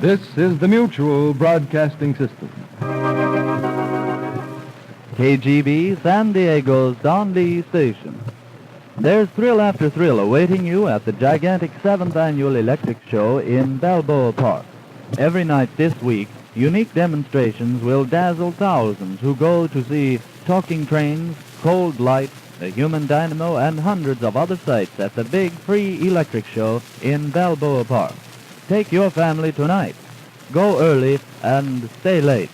This is the Mutual Broadcasting System. KGB, San Diego's Don Lee Station. There's thrill after thrill awaiting you at the gigantic 7th Annual Electric Show in Balboa Park. Every night this week, unique demonstrations will dazzle thousands who go to see talking trains, cold lights, the human dynamo, and hundreds of other sights at the big free electric show in Balboa Park. Take your family tonight. Go early and stay late.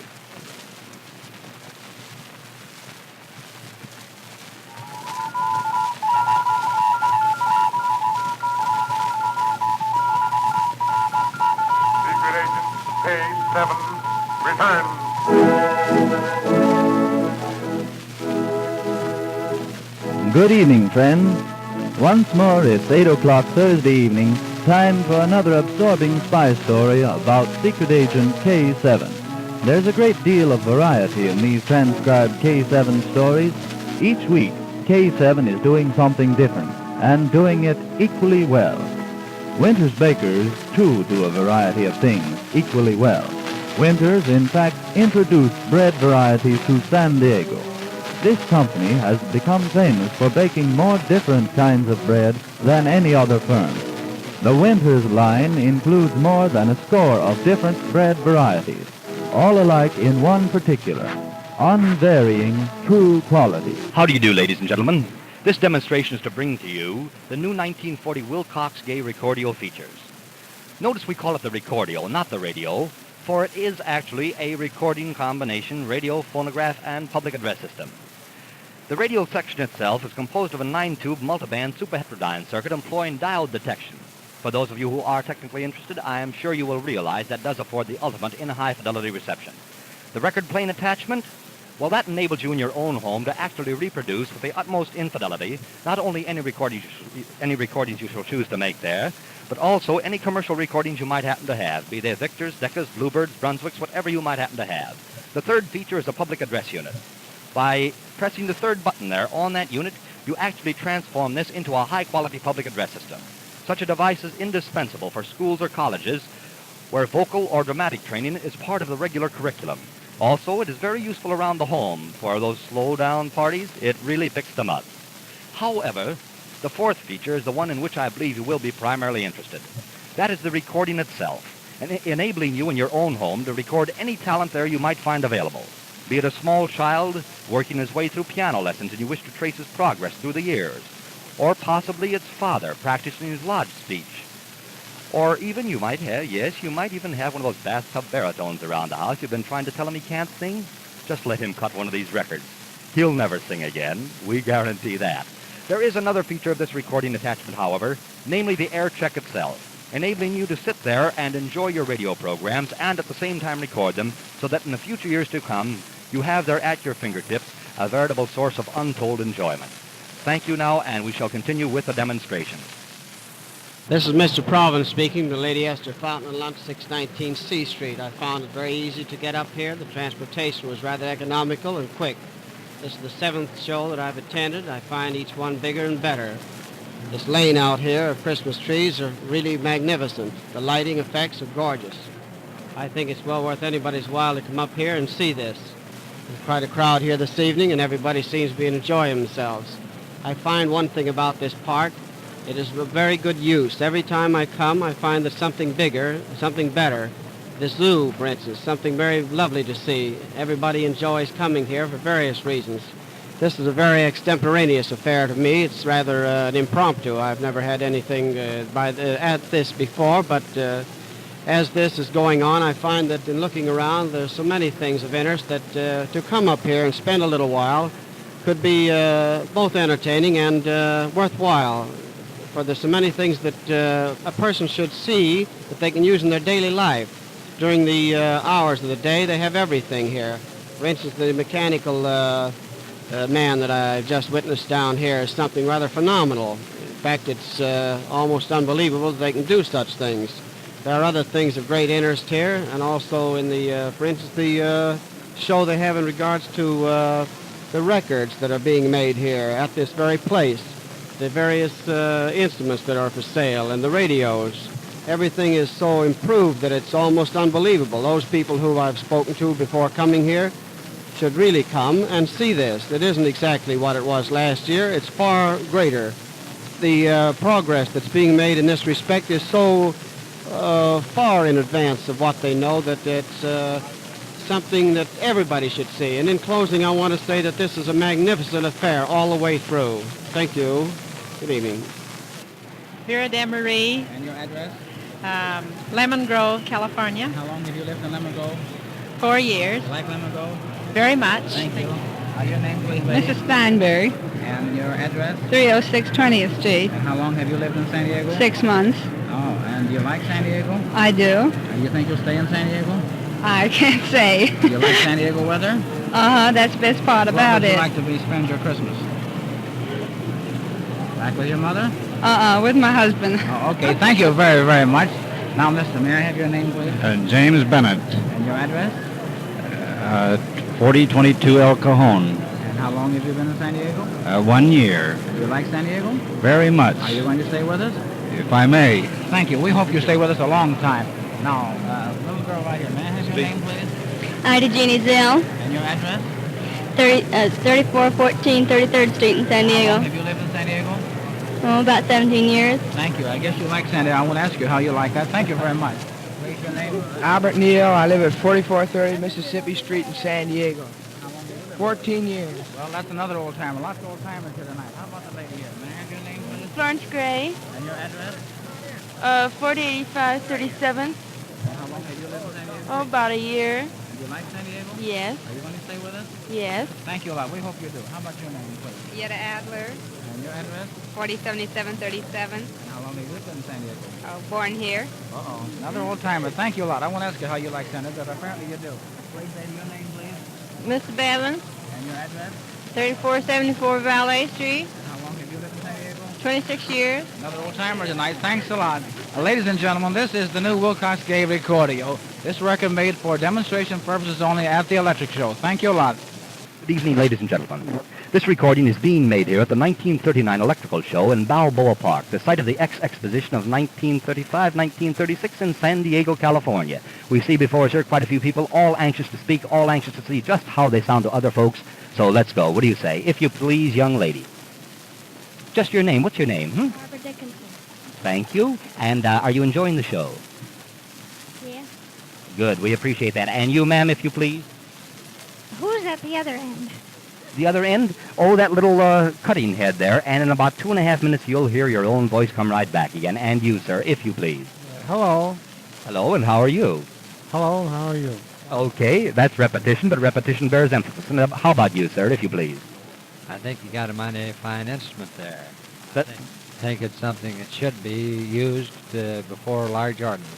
Secret agent K7 returns. Good evening, friends. Once more, it's 8 o'clock Thursday evening, time for another absorbing spy story about Secret Agent K7. There's a great deal of variety in these transcribed K7 stories. Each week, K7 is doing something different, and doing it equally well. Winters Bakers, too, do a variety of things equally well. Winters, in fact, introduced bread varieties to San Diego. This company has become famous for baking more different kinds of bread than any other firm. The Winters line includes more than a score of different bread varieties, all alike in one particular, unvarying, true quality. How do you do, ladies and gentlemen? This demonstration is to bring to you the new 1940 Wilcox-Gay Recordio features. Notice we call it the Recordio, not the radio, for it is actually a recording combination radio, phonograph, and public address system. The radio section itself is composed of a 9-tube multiband superheterodyne circuit employing diode detection. For those of you who are technically interested, I am sure you will realize that does afford the ultimate in high-fidelity reception. The record plane attachment, well, that enables you in your own home to actually reproduce with the utmost infidelity not only any recordings you shall choose to make there, but also any commercial recordings you might happen to have, be they Victors, Decas, Bluebirds, Brunswicks, whatever you might happen to have. The third feature is a public address unit. By pressing the third button there on that unit, you actually transform this into a high-quality public address system. Such a device is indispensable for schools or colleges where vocal or dramatic training is part of the regular curriculum. Also, it is very useful around the home for those slow-down parties. It really picks them up. However, the fourth feature is the one in which I believe you will be primarily interested. That is the recording itself, and enabling you in your own home to record any talent there you might find available. Be it a small child working his way through piano lessons and you wish to trace his progress through the years, or possibly its father practicing his lodge speech. Or even you might even have one of those bathtub baritones around the house you've been trying to tell him he can't sing. Just let him cut one of these records. He'll never sing again. We guarantee that. There is another feature of this recording attachment, however, namely the air check itself, enabling you to sit there and enjoy your radio programs and at the same time record them so that in the future years to come, you have there at your fingertips a veritable source of untold enjoyment. Thank you now, and we shall continue with the demonstration. This is Mr. Provan speaking to Lady Esther Fountain on Lunch 619 C Street. I found it very easy to get up here. The transportation was rather economical and quick. This is the 7th show that I've attended. I find each one bigger and better. This lane out here of Christmas trees are really magnificent. The lighting effects are gorgeous. I think it's well worth anybody's while to come up here and see this. There's quite a crowd here this evening, and everybody seems to be enjoying themselves. I find one thing about this park. It is of very good use. Every time I come, I find that something bigger, something better. The zoo, for instance, something very lovely to see. Everybody enjoys coming here for various reasons. This is a very extemporaneous affair to me. It's rather an impromptu. I've never had anything at this before, but as this is going on, I find that in looking around, there's so many things of interest that to come up here and spend a little while could be both entertaining and worthwhile. For there's so many things that a person should see that they can use in their daily life. During the hours of the day, they have everything here. For instance, the mechanical man that I just witnessed down here is something rather phenomenal. In fact, it's almost unbelievable that they can do such things. There are other things of great interest here, and also in the, for instance, the show they have in regards to the records that are being made here at this very place, the various instruments that are for sale, and the radios. everything is so improved that it's almost unbelievable. Those people who I've spoken to before coming here should really come and see this. It isn't exactly what it was last year. It's far greater. The progress that's being made in this respect is so far in advance of what they know that it's something that everybody should see. And in closing, I want to say that this is a magnificent affair all the way through. Thank you. Good evening. Vera DeMarie, And your address? Lemon Grove, California. How long have you lived in Lemon Grove? 4 years. You like Lemon Grove? Very much. Thank you. Your name, please, lady? Mrs. Steinberg, And your address? 306 20th Street. And how long have you lived in San Diego? 6 months. Oh, and do you like San Diego? I do. And you think you'll stay in San Diego? I can't say. Do you like San Diego weather? That's the best part Where about would you it. like to spend your Christmas? Back with your mother? With my husband. Oh, okay. Thank you very, very much. Now, mister, may I have your name, please? James Bennett, And your address? 4022 El Cajon. And how long have you been in San Diego? 1 year. Do you like San Diego? Very much. Are you going to stay with us? If I may. Thank you. We hope you stay with us a long time. Now, little girl right here, may I have your name, please? Ida Jeannie Zell, And your address? 3414 33rd Street in San How long Diego. have you lived in San Diego? Oh, about 17 years. Thank you. I guess you like San Diego. I want to ask you how you like that. Thank you very much. What's your name? Albert Neal. I live at 4430 Mississippi Street in San Diego. How long have you lived? 14 years. Well, that's another old timer. Lots of old timers here tonight. How about the lady here? May I have your name, please? Florence Gray, And your address? 4085 37th. And how long have you lived in San Diego? Oh, about a year. And you like San Diego? Yes, Are you going to stay with us? yes. Thank you a lot. We hope you do. How about your name, please? Yetta Adler, And your address? 407737. And how long have you lived in San Diego? Born here. Uh-oh. Another old timer. Thank you a lot. I want to ask you how you like San Diego, but apparently you do. Please say your name, please. Miss Balance, And your address? 3474 Valet Street, And how long have you lived in San Diego? 26 years. Another old timer tonight. Thanks a lot. Ladies and gentlemen, this is the new Wilcox-Gay Recordio. This record made for demonstration purposes only at the Electric Show. Thank you a lot. Good evening, ladies and gentlemen. This recording is being made here at the 1939 Electrical Show in Balboa Park, the site of the X-Exposition of 1935-1936 in San Diego, California. We see before us here quite a few people, all anxious to speak, all anxious to see just how they sound to other folks. So let's go. What do you say? If you please, young lady. Just your name. What's your name? Barbara Dickinson. Thank you. And are you enjoying the show? Yeah. Good. We appreciate that. And you, ma'am, if you please? Who's at the other end? The other end? Oh, that little cutting head there. And in about 2.5 minutes, you'll hear your own voice come right back again. And you, sir, if you please. Hello. Hello, and how are you? Hello, how are you? Okay, that's repetition, but repetition bears emphasis. And how about you, sir, if you please? I think you got a mighty fine instrument there. That- I think it's something that should be used before large ordinances.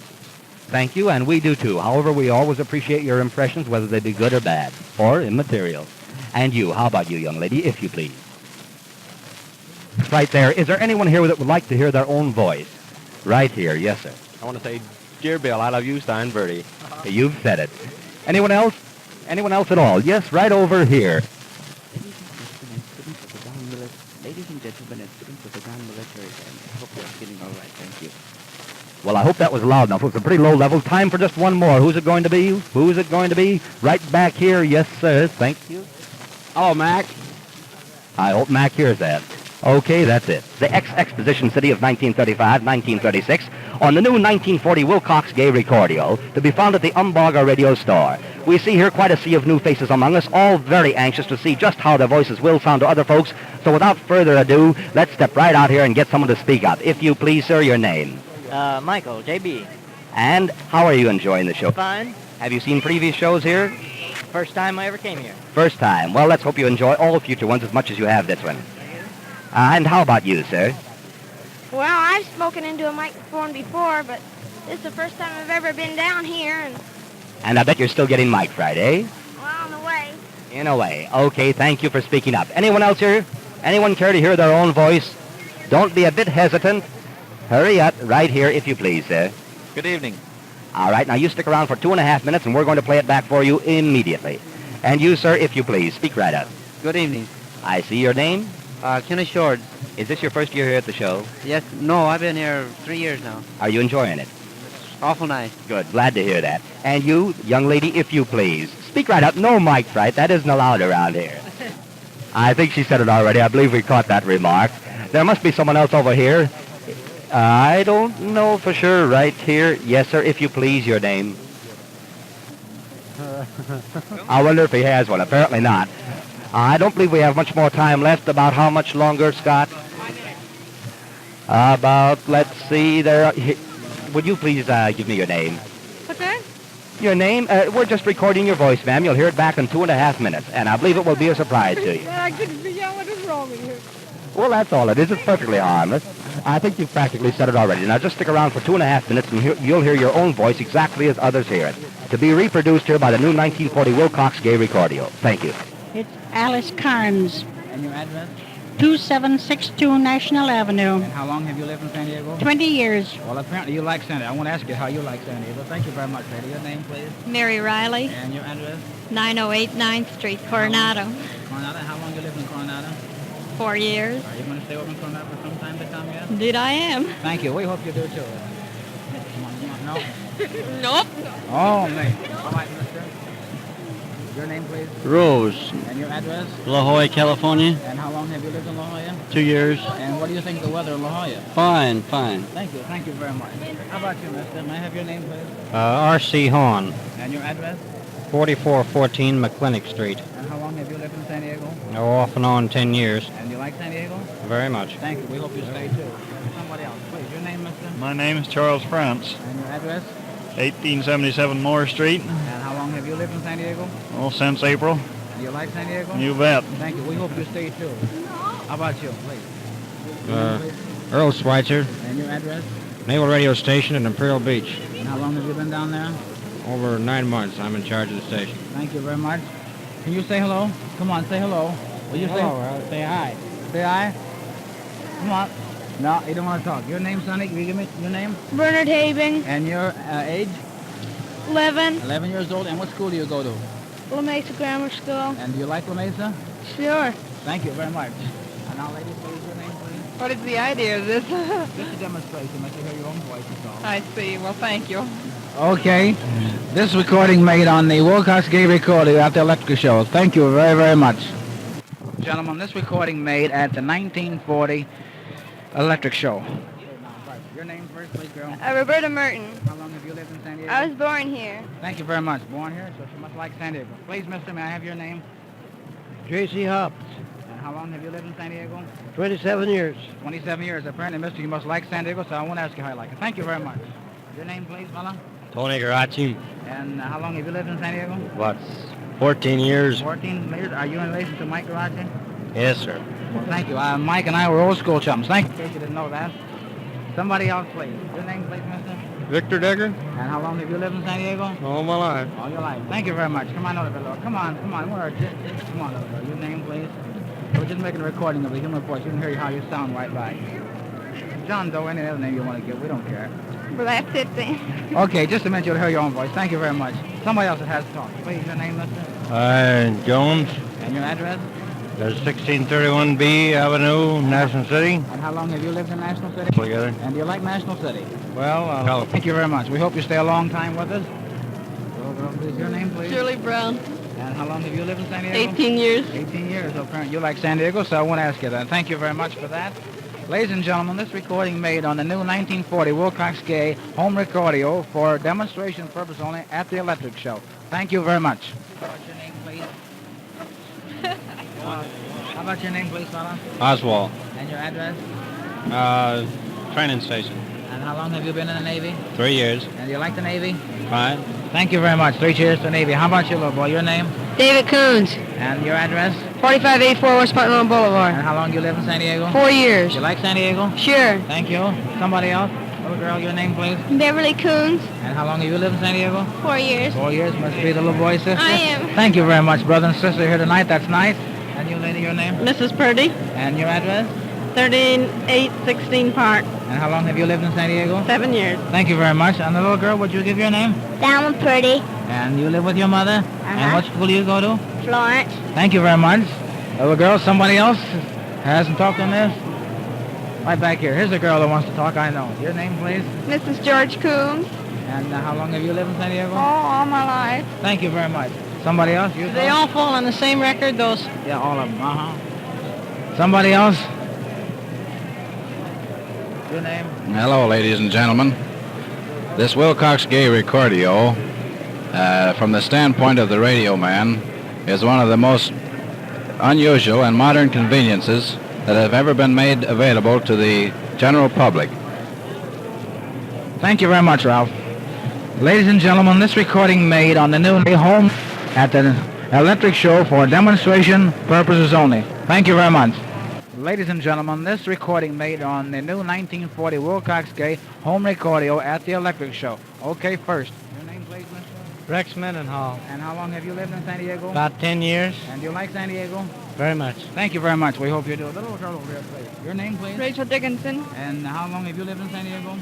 Thank you, and we do too. However, we always appreciate your impressions, whether they be good or bad, or immaterial. And you, how about you, young lady, if you please? Right there. Is there anyone here that would like to hear their own voice? Right here, yes, sir. I want to say, dear Bill, I love you, Steinberg. You've said it. Anyone else? Anyone else at all? Yes, right over here. Ladies and gentlemen, and students of the Grand Military Band, I hope you're feeling all right. Thank you. Well, I hope that was loud enough. It was a pretty low level. Time for just one more. Who's it going to be? Who's it going to be? Right back here. Yes, sir. Thank you. Oh, Mac. I hope Mac hears that. Okay, that's it. The X-Exposition City of 1935-1936 on the new 1940 Wilcox-Gay Recordio to be found at the Umbaga Radio Store. We see here quite a sea of new faces among us, all very anxious to see just how their voices will sound to other folks. So without further ado, let's step right out here and get someone to speak up. If you please, sir, your name. Michael, JB. And how are you enjoying the show? Fine. Have you seen previous shows here? First time I ever came here. First time. Well, let's hope you enjoy all future ones as much as you have this one. And how about you, sir? Well, I've spoken into a microphone before, but this is the first time I've ever been down here, And I bet you're still getting mic'd right, eh? well, on the way. In a way. Okay, thank you for speaking up. Anyone else here? Anyone care to hear their own voice? Don't be a bit hesitant. Hurry up, right here, if you please, sir. Good evening. All right, now you stick around for 2.5 minutes, and we're going to play it back for you immediately. And you, sir, if you please, speak right up. Good evening. I see your name. Kenny Shorts. Is this your first year here at the show? Yes, no, I've been here 3 years now. Are you enjoying it? Awful nice. Good. Glad to hear that. And you, young lady, if you please. Speak right up. No mic right. That isn't allowed around here. I think she said it already. I believe we caught that remark. There must be someone else over here. I don't know for sure. Right here. Yes, sir. If you please, your name. I wonder if he has one. Apparently not. I don't believe we have much more time left. About how much longer, Scott? About, let's see, there. Would you please give me your name? Okay. Your name? We're just recording your voice, ma'am. You'll hear it back in 2.5 minutes, and I believe it will be a surprise to you. I couldn't figure out what is wrong with you. Well, that's all it is. It's perfectly harmless. I think you've practically said it already. Now, just stick around for 2.5 minutes, and you'll hear your own voice exactly as others hear it. To be reproduced here by the new 1940 Wilcox-Gay Recordio. Thank you. It's Alice Carnes, And your address? 2762 National Avenue. And how long have you lived in San Diego? 20 years. Well, apparently you like San Diego. I want to ask you how you like San Diego. Thank you very much, lady. Your name, please? Mary Riley, And your address? 908 9th Street, Coronado. Coronado. How long you lived in Coronado? 4 years. Are you going to stay over in Coronado for some time to come yet? Indeed I am. Thank you. We hope you do, too. Come on. No? Nope. Oh, man. All right, mister. Your name, please? Rose, And your address? La Jolla, California. And how long have you lived in La Jolla? 2 years. And what do you think of the weather in La Jolla? Fine, fine. Thank you very much. How about you, mister? May I have your name, please? R.C. Hahn, And your address? 4414 McClinic Street. And how long have you lived in San Diego? Off and on 10 years. And you like San Diego? Very much. Thank you. We hope you stay, too. Somebody else, please. Your name, mister? My name is Charles France, And your address? 1877 Moore Street. And how long have you lived in San Diego? Well, since April. Do you like San Diego? You bet. Thank you. We hope you stay, too. How about you, please? Earl Schweitzer, And your address? Naval Radio Station in Imperial Beach. And how long have you been down there? Over 9 months. I'm in charge of the station. Thank you very much. Can you say hello? Come on, say hello. Will you Say hi. say hi? Come on. No, you don't want to talk. Your name, Sonny? Can you give me your name? Bernard Haven, And your age? 11, 11 years old. And what school do you go to? La Mesa Grammar School. And do you like La Mesa? Sure. Thank you very much. And now, ladies, please, your name, please. What is the idea of this? Just a demonstration. Let you hear your own voice, that's all. I see. Well, thank you. Okay. This recording made on the Wilcox-Gay Recordio at the Electric Show. Thank you very, very much. Gentlemen, this recording made at the 1940 Electric Show. Your name first, please, girl. Roberta Merton. How long have you lived in San Diego? I was born here. Thank you very much. Born here, so she must like San Diego. Please, mister, may I have your name? J.C. Hobbs, And how long have you lived in San Diego? 27 years. 27 years. Apparently, mister, you must like San Diego, so I won't ask you how you like it. Thank you very much. Your name, please, fella? Tony Garachi, And how long have you lived in San Diego? what, 14 years? 14 years. Are you in relation to Mike Garachi? Yes, sir. Well, thank you. Mike and I were old school chums. Thank you. In case you didn't know that. Somebody else, please. Your name, please, mister? Victor Decker, And how long have you lived in San Diego? all my life. All your life. Thank you very much. Come on over, little. Come on. Where are you? Come on over. Your name, please. We're just making a recording of the human voice. You can hear how you sound right by. John Doe, any other name you want to give. We don't care. Well, that's it then. Okay, just a minute. You'll hear your own voice. Thank you very much. Somebody else that has to talk. Please, your name, mister? Jones, And your address? there's 1631B Avenue, National City. And how long have you lived in National City? Together. And do you like National City? Well, Thank you very much. We hope you stay a long time with us. Little girl, please. Your name, please? Shirley Brown, And how long have you lived in San Diego? 18 years. 18 years. So apparently you like San Diego, so I won't ask you that. Thank you very much for that. Ladies and gentlemen, this recording made on the new 1940 Wilcox-Gay home Recordio for demonstration purpose only at the Electric Show. Thank you very much. What's your name, please? How about your name, please, fella? Oswald, And your address? training station. And how long have you been in the Navy? 3 years. And do you like the Navy? Fine. Thank you very much. 3 cheers to the Navy. How about you, little boy? Your name? David Coons, And your address? 4584 West Putnam Boulevard. And how long you live in San Diego? 4 years. You like San Diego? Sure. Thank you. Somebody else? Little girl, your name, please? Beverly Coons, And how long have you lived in San Diego? 4 years. 4 years. Must be the little boy, sister? I am. Thank you very much, brother and sister, here tonight. That's nice. And you, lady, your name? Mrs. Purdy, And your address? 13816 Park, And how long have you lived in San Diego? 7 years. Thank you very much. And the little girl, would you give your name? Thelma Purdy, And you live with your mother? And what school do you go to? Florence. Thank you very much. Little girl, somebody else hasn't talked on this? Right back here. Here's a girl that wants to talk, I know. Your name, please? Mrs. George Coombs, And how long have you lived in San Diego? Oh, all my life. Thank you very much. Somebody else? You Do they all fall on the same record, those? Yeah, all of them. Uh-huh. Somebody else? Your name? Hello, ladies and gentlemen. This Wilcox-Gay Recordio, from the standpoint of the radio man, is one of the most unusual and modern conveniences that have ever been made available to the general public. Thank you very much, Ralph. Ladies and gentlemen, this recording made on the new home at the electric show for demonstration purposes only. Thank you very much. Ladies and gentlemen, this recording made on the new 1940 Wilcox-Gay home Recordio at the electric show. Okay, first. Your name, please, Mr. Rex Mendenhall. And how long have you lived in San Diego? About 10 years. And do you like San Diego? Very much. Thank you very much. We hope you do. A little girl over here, please. Your name, please? Rachel Dickinson. And how long have you lived in San Diego?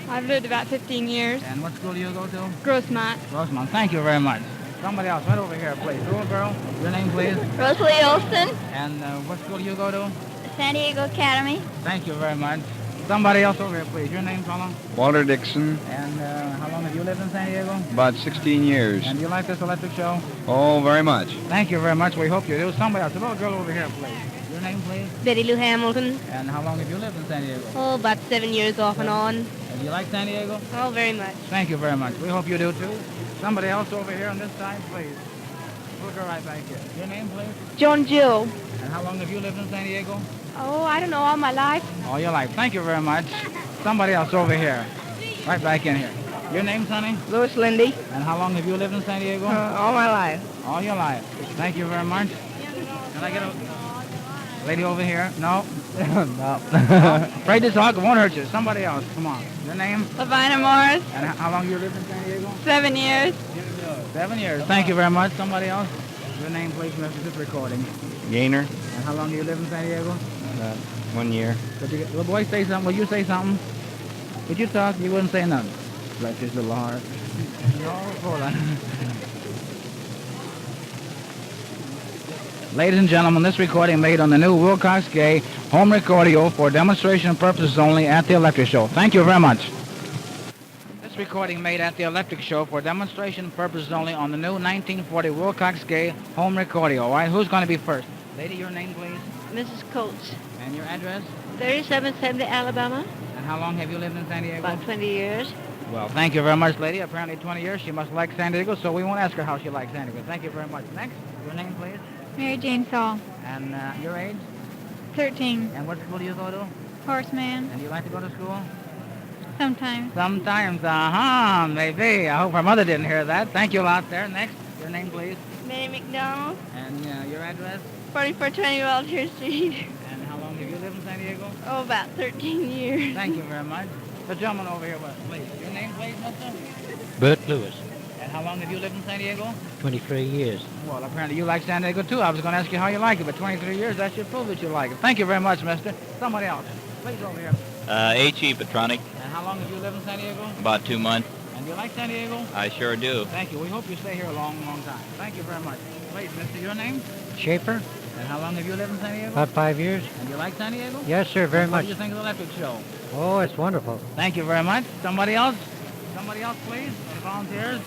I've lived about 15 years. And what school do you go to? Grossmont. Rosemont. Thank you very much. Somebody else, right over here, please. Little girl, your name, please? Rosalie Olson, And what school do you go to? San Diego Academy. Thank you very much. Somebody else over here, please. Your name, fella? Walter Dixon, And how long have you lived in San Diego? about 16 years. And do you like this electric show? Oh, very much. Thank you very much. We hope you do. Somebody else, a little girl over here, please. Your name, please? Betty Lou Hamilton. And how long have you lived in San Diego? Oh, about 7 years off and on. And do you like San Diego? Oh, very much. Thank you very much. We hope you do too. Somebody else over here on this side, please. We'll go right back here. Your name, please? Joan Jill. And how long have you lived in San Diego? Oh, I don't know, all my life. All your life. Thank you very much. Somebody else over here. Right back in here. Your name, Sonny? Louis Lindy. And how long have you lived in San Diego? All my life. All your life. Thank you very much. Can I get a lady over here? No? No. Afraid to talk, it won't hurt you. Somebody else. Come on. Your name? Lavina Morris. And how long you lived in San Diego? 7 years. 7 years. Thank you very much. Somebody else? Your name, please, Mr. This recording. Gainer, And how long you lived in San Diego? 1 year. Could you, little boy, say something? Will you say something? Would you talk? You wouldn't say nothing. Bless his little heart. No, hold on. Ladies and gentlemen, this recording made on the new Wilcox-Gay home Recordio for demonstration purposes only at the electric show. Thank you very much. This recording made at the electric show for demonstration purposes only on the new 1940 Wilcox-Gay home Recordio. All right, who's going to be first? Lady, your name, please. Mrs. Coates, And your address? 3770 Alabama, And how long have you lived in San Diego? about 20 years. Well, thank you very much, lady. Apparently 20 years. She must like San Diego, so we won't ask her how she likes San Diego. Thank you very much. Next, your name, please. Mary Jane Saul. And your age? 13. And what school do you go to? Horseman. And do you like to go to school? Sometimes. Sometimes, maybe. I hope her mother didn't hear that. Thank you a lot there. Next, your name, please. Minnie McDonald. And your address? 4420 Walter Street. And how long have you lived in San Diego? Oh, about 13 years. Thank you very much. The gentleman over here, please. Your name, please, mister? Bert Lewis. And how long have you lived in San Diego? 23 years. Well, apparently you like San Diego, too. I was going to ask you how you like it, but 23 years, that should prove that you like it. Thank you very much, mister. Somebody else. Please, over here. H.E. Petronic, And how long have you lived in San Diego? about 2 months. And you like San Diego? I sure do. Thank you. We hope you stay here a long, long time. Thank you very much. Please, mister, your name? Schaefer. And how long have you lived in San Diego? About 5 years. And you like San Diego? Yes, sir, very What much. do you think of the electric show? Oh, it's wonderful. Thank you very much. Somebody else? Somebody else, please? Any volunteers?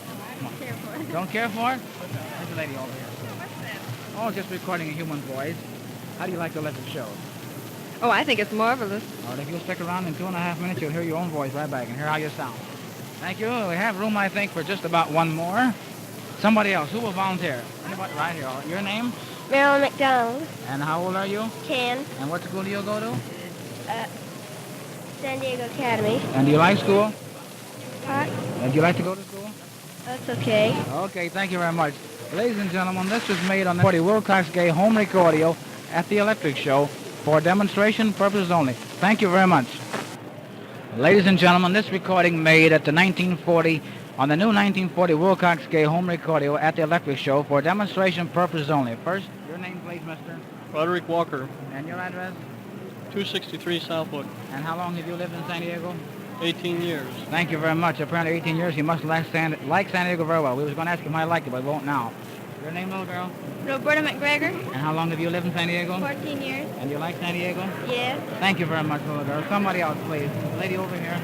Don't care for it? There's a lady over here. Oh, just recording a human voice. How do you like the electric show? Oh, I think it's marvelous. All right, if you'll stick around in 2.5 minutes, you'll hear your own voice right back and hear how you sound. Thank you. We have room, I think, for just about one more. Somebody else. Who will volunteer? Anybody? Right here. All right. Your name? Marilyn McDonald. And how old are you? 10. And what school do you go to? San Diego Academy. And do you like school? What? And do you like to go to school? That's okay. Okay, thank you very much. Ladies and gentlemen, this was made on the 40 Wilcox-Gay home Recordio at the electric show for demonstration purposes only. Thank you very much. Ladies and gentlemen, this recording made at the 1940 on the new 1940 Wilcox-Gay home Recordio at the electric show for demonstration purposes only. First, your name, please, mister. Roderick Walker, And your address? 263 Southwood, And how long have you lived in San Diego? 18 years. Thank you very much. Apparently 18 years. He must like San Diego very well. We was going to ask him how he liked it, but we won't now. Your name, little girl? Roberta McGregor. And how long have you lived in San Diego? 14 years. And you like San Diego? Yes. Thank you very much, little girl. Somebody else, please. Lady over here.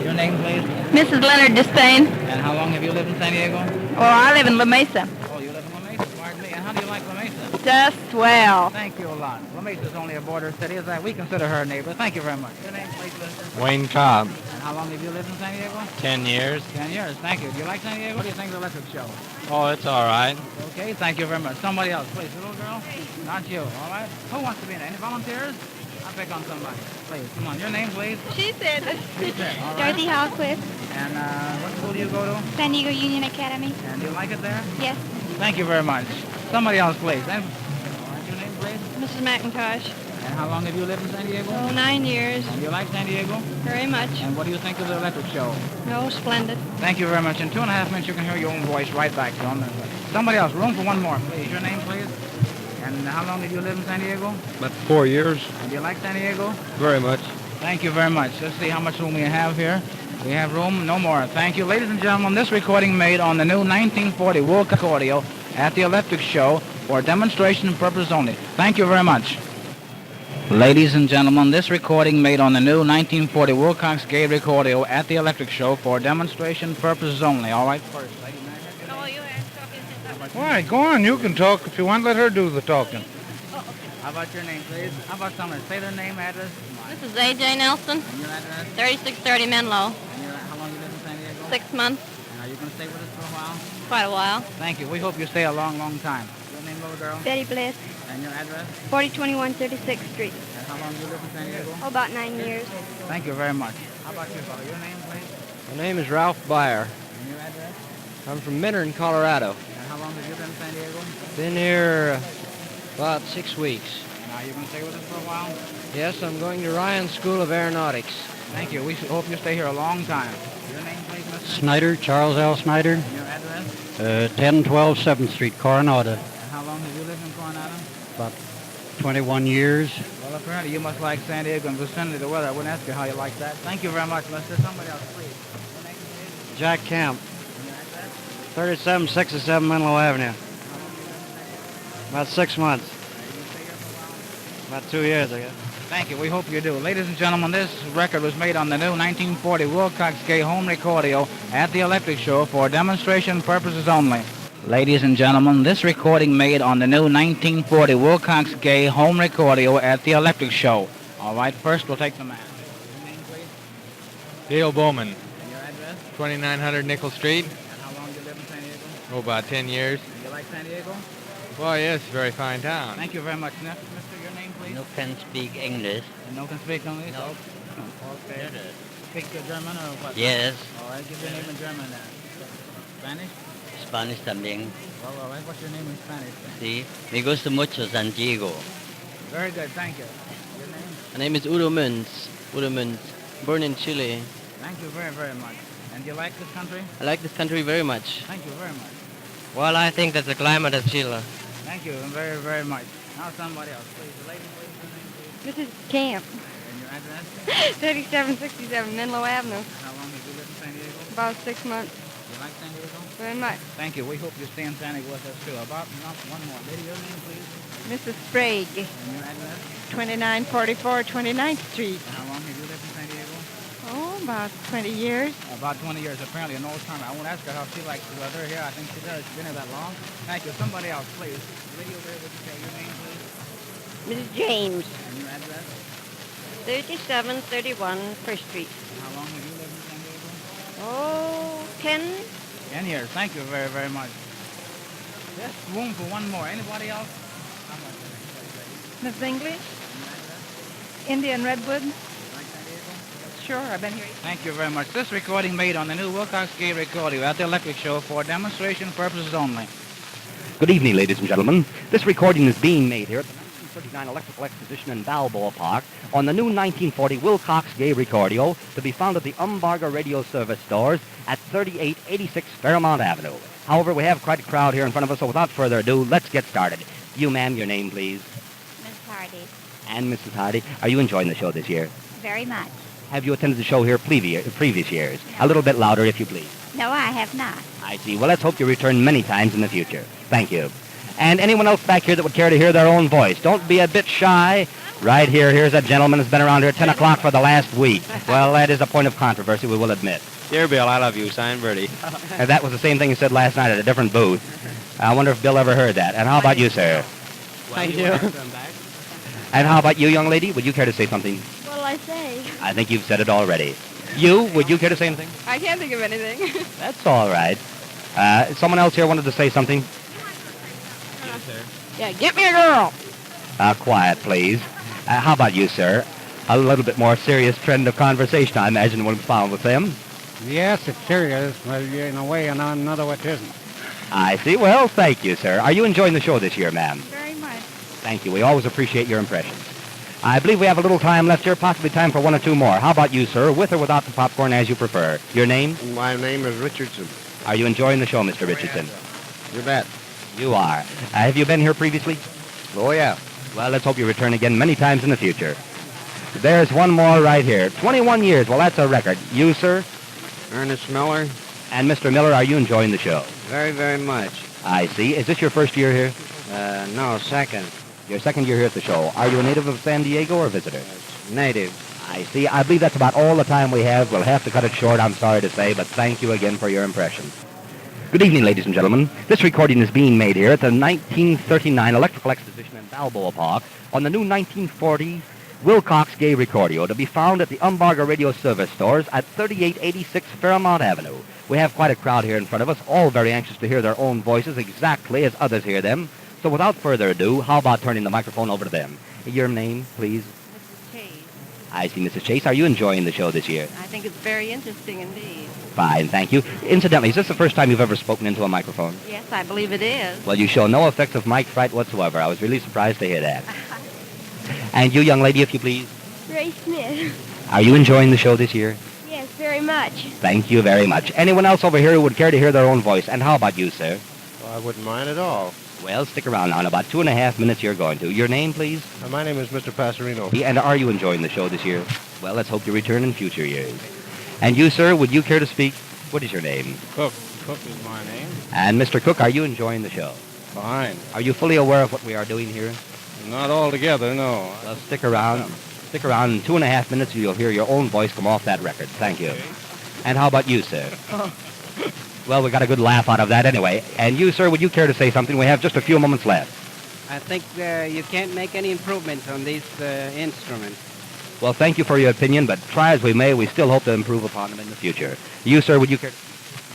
Your name, please? Mrs. Leonard Despain. And how long have you lived in San Diego? Oh, I live in La Mesa. Oh, you live in La Mesa, pardon me. And how do you like La Mesa? Just swell. Thank you a lot. La Mesa is only a border city. Is that we consider her a neighbor. Thank you very much. Your name, please, mister? Wayne Cobb. And how long have you lived in San Diego? 10 years. 10 years. Thank you. Do you like San Diego? What do you think of the electric show? Oh, it's all right. Okay, thank you very much. Somebody else, please. Little girl? Not you, all right? Who wants to be in it? Any volunteers? I'll pick on somebody. Please, come on. Your name, please? She said. She said, all right. Dorothy Hallcliffe, And what school do you go to? San Diego Union Academy. And do you like it there? Yes. Thank you very much. Somebody else, please. And, all right, your name, please? Mrs. McIntosh. And how long have you lived in San Diego? Oh, 9 years. And do you like San Diego? Very much. And what do you think of the electric show? Oh, splendid. Thank you very much. In 2.5 minutes, you can hear your own voice right back to them. Somebody else. Room for one more, please. Your name, please? And how long have you lived in San Diego? About 4 years. And do you like San Diego? Very much. Thank you very much. Let's see how much room we have here. We have room, no more. Thank you. Ladies and gentlemen, this recording made on the new 1940 Wilcox-Gay at the Electric Show for demonstration purposes only. Thank you very much. Ladies and gentlemen, this recording made on the new 1940 Wilcox-Gay Recordio at the Electric Show for demonstration purposes only. All right, first. Why, go on. You can talk if you want. Let her do the talking. How about your name, please? How about someone? Say their name, address. This is A.J. Nelson, And your address. 3630 Menlo. And how long you live in San Diego? 6 months, And are you going to stay with us for a while? quite a while. Thank you. We hope you stay a long, long time. Your name, little girl? Betty Bliss, And your address? 4021 36th Street. And how long you live in San Diego? Oh, about 9 years. Thank you very much. How about you, fellow? Your name, please? My name is Ralph Byer. And your address? I'm from Minern, Colorado. And how long have you been in San Diego? Been here about 6 weeks. And are you going to stay with us for a while? Yes, I'm going to Ryan School of Aeronautics. Thank you. We hope you stay here a long time. Your name, please, Mr. Snyder, Charles L. Snyder, And your address? 1012 7th Street, Coronado. And how long have you lived in Coronado? About 21 years. Well, apparently you must like San Diego and vicinity of the weather. I wouldn't ask you how you like that. Thank you very much, mister. Somebody else, please. Your name, please? Jack Camp, And your address? 3767 Menlo Avenue. About 6 months. About 2 years, I guess. Thank you. We hope you do. Ladies and gentlemen, this record was made on the new 1940 Wilcox-Gay home recordio at the Electric Show for demonstration purposes only. Ladies and gentlemen, this recording made on the new 1940 Wilcox-Gay home recordio at the Electric Show. All right, first we'll take the man. Your name, please? Dale Bowman, And your address? 2900 Nickel Street. And how long do you live in San Diego? Oh, about 10 years. And you like San Diego? Well, yes, very fine town. Thank you very much. Next, mister, your name, please? No can speak English. And no can speak English? No. Okay. Speak German or what? Yes. All right, give your name in German then. Spanish? Spanish también. Well, all right. What's your name in Spanish then? Sí. Me gusta mucho San Diego. Very good, thank you. Your name? My name is Udo Münz. Udo Münz, born in Chile. Thank you very, very much. And you like this country? I like this country very much. Thank you very much. Well, I think that the climate of Chile. Thank you very, very much. Now somebody else, please. The lady, please. Your name, please. Mrs. Camp, And your address? 3767 Menlo Avenue. And how long have you lived in San Diego? About 6 months. You like San Diego? Very much. Thank you. We hope you stay in San Diego with us too. About one more. Lady, your name, please. Mrs. Sprague, And your address? 2944 29th Street. And how long have you lived in San Diego? Oh, about 20 years. About 20 years, apparently an old timer. I won't ask her how she likes the weather here. I think she does. She's been here that long. Thank you. Somebody else, please. Lady over there, would you say your name, please? Mrs. James, And your address? 3731 First Street. And how long have you lived in San Diego? Oh, 10. 10 years. Thank you very, very much. Yes, room for one more. Anybody else? How much? Miss English, Indian Redwood. Like San Diego? Sure, I've been here. Thank you very much. This recording made on the new Wilcox-Gay Recordio at the Electric Show for demonstration purposes only. Good evening, ladies and gentlemen. This recording is being made here at the 1939 Electrical Exposition in Balboa Park on the new 1940 Wilcox-Gay Recordio to be found at the Umbarga Radio Service stores at 3886 Fairmount Avenue. However, we have quite a crowd here in front of us, so without further ado, let's get started. You, ma'am, your name, please. Miss Hardy. And Mrs. Hardy, are you enjoying the show this year? Very much. Have you attended the show here previous years? A little bit louder, if you please. No, I have not. I see. Well, let's hope you return many times in the future. Thank you. And anyone else back here that would care to hear their own voice, don't be a bit shy. Right here, here's a gentleman who's been around here at 10 o'clock for the last week. Well, that is a point of controversy, we will admit. Dear Bill, I love you. Signed, Bertie. And that was the same thing you said last night at a different booth. I wonder if Bill ever heard that. And how about you, sir? Thank you. And how about you, young lady? Would you care to say something? What'll I say? I think you've said it already. You, would you care to say anything? I can't think of anything. That's all right. Someone else here wanted to say something? Yeah, get me a girl. Quiet, please. How about you, sir? A little bit more serious trend of conversation, I imagine, will be found with them. Yes, it's serious, but in a way, and another way it isn't. I see. Well, thank you, sir. Are you enjoying the show this year, ma'am? Very much. Thank you. We always appreciate your impressions. I believe we have a little time left here, possibly time for one or two more. How about you, sir? With or without the popcorn, as you prefer. Your name? My name is Richardson. Are you enjoying the show, Mr. Richardson? You bet. You are. Have you been here previously? Oh, yeah. Well, let's hope you return again many times in the future. There's one more right here. 21 years. Well, that's a record. You, sir? Ernest Miller. And Mr. Miller, are you enjoying the show? Very, very much. I see. Is this your first year here? No, second. Your second year here at the show. Are you a native of San Diego or a visitor? Native. I see. I believe that's about all the time we have. We'll have to cut it short, I'm sorry to say, but thank you again for your impressions. Good evening, ladies and gentlemen. This recording is being made here at the 1939 Electrical Exposition in Balboa Park on the new 1940 Wilcox-Gay Recordio, to be found at the Umbarger Radio Service Stores at 3886 Fairmount Avenue. We have quite a crowd here in front of us, all very anxious to hear their own voices exactly as others hear them. So without further ado, how about turning the microphone over to them? Your name, please? Mrs. Chase. I see, Mrs. Chase. Are you enjoying the show this year? I think it's very interesting indeed. Fine, thank you. Incidentally, is this the first time you've ever spoken into a microphone? Yes, I believe it is. Well, you show no effects of mic fright whatsoever. I was really surprised to hear that. And you, young lady, if you please? Ray Smith. Are you enjoying the show this year? Yes, very much. Thank you very much. Anyone else over here who would care to hear their own voice? And how about you, sir? Well, I wouldn't mind at all. Well, stick around now. In about 2.5 minutes, you're going to. Your name, please? My name is Mr. Passerino. And are you enjoying the show this year? Well, let's hope you return in future years. And you, sir, would you care to speak? What is your name? Cook. Cook is my name. And Mr. Cook, are you enjoying the show? Fine. Are you fully aware of what we are doing here? Not altogether, no. Well, stick around. Stick around. In 2.5 minutes, you'll hear your own voice come off that record. Thank you. And how about you, sir? Well, we got a good laugh out of that anyway. And you, sir, would you care to say something? We have just a few moments left. I think you can't make any improvements on these instruments. Well, thank you for your opinion, but try as we may, we still hope to improve upon them in the future. You, sir, would you care?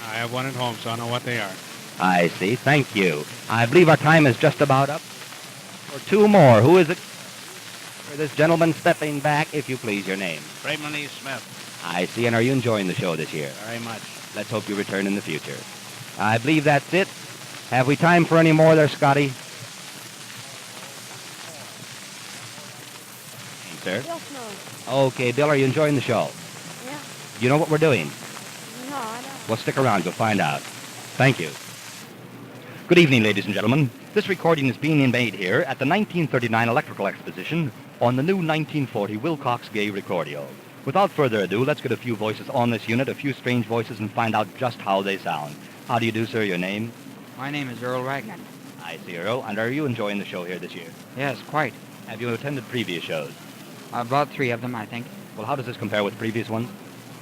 I have one at home, so I know what they are. I see. Thank you. I believe our time is just about up. For two more. Who is it? For this gentleman stepping back, if you please, your name. Raymond E. Smith. I see. And are you enjoying the show this year? Very much. Let's hope you return in the future. I believe that's it. Have we time for any more there, Scotty? Sir? Okay, Bill, are you enjoying the show? Yeah. You know what we're doing? No, I don't. Well, stick around. You'll find out. Thank you. Good evening, ladies and gentlemen. This recording is being made here at the 1939 Electrical Exposition on the new 1940 Wilcox-Gay Recordio. Without further ado, let's get a few voices on this unit, a few strange voices, and find out just how they sound. How do you do, sir? Your name? My name is Earl Ragnar. I see, Earl. And are you enjoying the show here this year? Yes, quite. Have you attended previous shows? About 3 of them, I think. Well, how does this compare with previous ones?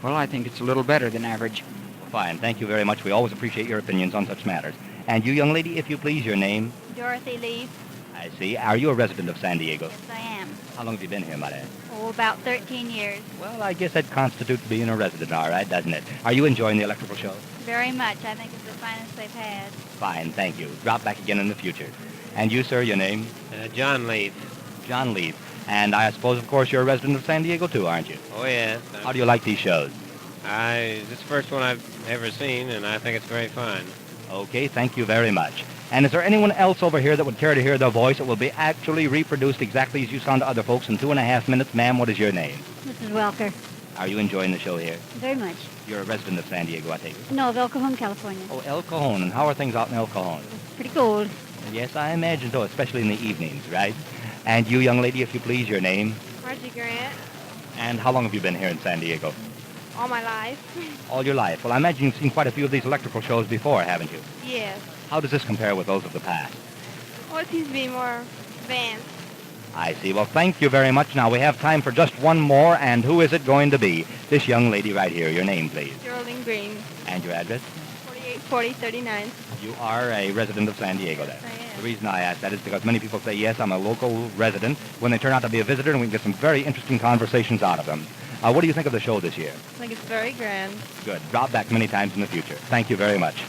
Well, I think it's a little better than average. Fine. Thank you very much. We always appreciate your opinions on such matters. And you, young lady, if you please, your name? Dorothy Lee. I see. Are you a resident of San Diego? Yes, I am. How long have you been here, madam? Oh, about 13 years. Well, I guess that constitutes being a resident, all right, doesn't it? Are you enjoying the electrical show? Very much. I think it's the finest they've had. Fine, thank you. Drop back again in the future. And you, sir, your name? John Leaf. John Leaf. And I suppose, of course, you're a resident of San Diego, too, aren't you? Oh, yes. How do you like these shows? This is the first one I've ever seen, and I think it's very fun. Okay, thank you very much. And is there anyone else over here that would care to hear their voice? It will be actually reproduced exactly as you sound to other folks in 2.5 minutes. Ma'am, what is your name? Mrs. Welker. Are you enjoying the show here? Very much. You're a resident of San Diego, I take it. No, of El Cajon, California. Oh, El Cajon. And how are things out in El Cajon? Pretty cold. Yes, I imagine so, especially in the evenings, right? And you, young lady, if you please, your name? Margie Grant. And how long have you been here in San Diego? All my life. All your life. Well, I imagine you've seen quite a few of these electrical shows before, haven't you? Yes. How does this compare with those of the past? Well, it seems to be more advanced. I see. Well, thank you very much. Now, we have time for just one more, and who is it going to be? This young lady right here. Your name, please. Geraldine Green, And your address? 484039. You are a resident of San Diego, then? I am. The reason I ask that is because many people say, yes, I'm a local resident, when they turn out to be a visitor, and we can get some very interesting conversations out of them. What do you think of the show this year? I think it's very grand. Good. Drop back many times in the future. Thank you very much.